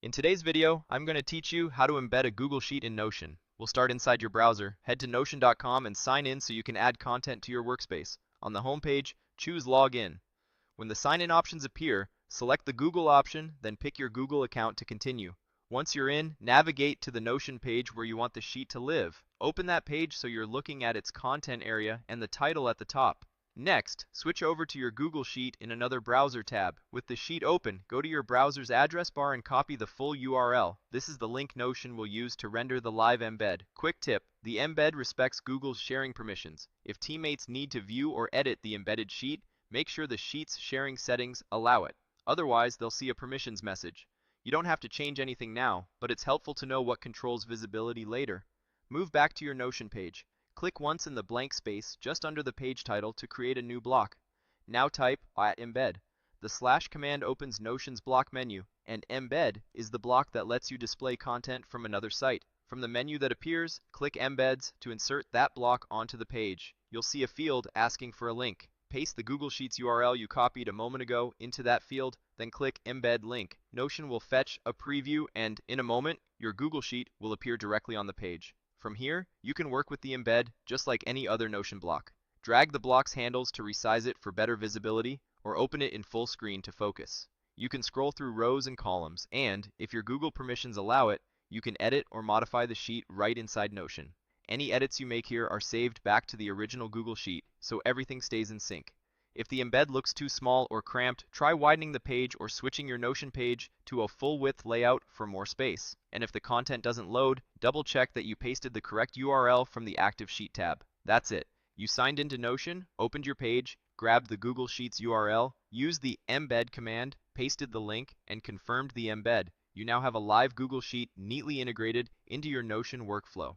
In today's video, I'm going to teach you how to embed a Google Sheet in Notion. We'll start inside your browser. Head to notion.com and sign in so you can add content to your workspace. On the home page, choose Log In. When the sign-in options appear, select the Google option, then pick your Google account to continue. Once you're in, navigate to the Notion page where you want the sheet to live. Open that page so you're looking at its content area and the title at the top. Next, switch over to your Google Sheet in another browser tab. With the sheet open, go to your browser's address bar and copy the full URL. This is the link Notion will use to render the live embed. Quick tip: the embed respects Google's sharing permissions. If teammates need to view or edit the embedded sheet, make sure the sheet's sharing settings allow it. Otherwise, they'll see a permissions message. You don't have to change anything now, but it's helpful to know what controls visibility later. Move back to your Notion page. Click once in the blank space just under the page title to create a new block. Now type @embed. The slash command opens Notion's block menu, and embed is the block that lets you display content from another site. From the menu that appears, click embeds to insert that block onto the page. You'll see a field asking for a link. Paste the Google Sheets URL you copied a moment ago into that field, then click Embed Link. Notion will fetch a preview, and in a moment, your Google Sheet will appear directly on the page. From here, you can work with the embed just like any other Notion block. Drag the block's handles to resize it for better visibility, or open it in full screen to focus. You can scroll through rows and columns, and, if your Google permissions allow it, you can edit or modify the sheet right inside Notion. Any edits you make here are saved back to the original Google Sheet, so everything stays in sync. If the embed looks too small or cramped, try widening the page or switching your Notion page to a full-width layout for more space. And if the content doesn't load, double-check that you pasted the correct URL from the Active Sheet tab. That's it. You signed into Notion, opened your page, grabbed the Google Sheets URL, used the embed command, pasted the link, and confirmed the embed. You now have a live Google Sheet neatly integrated into your Notion workflow.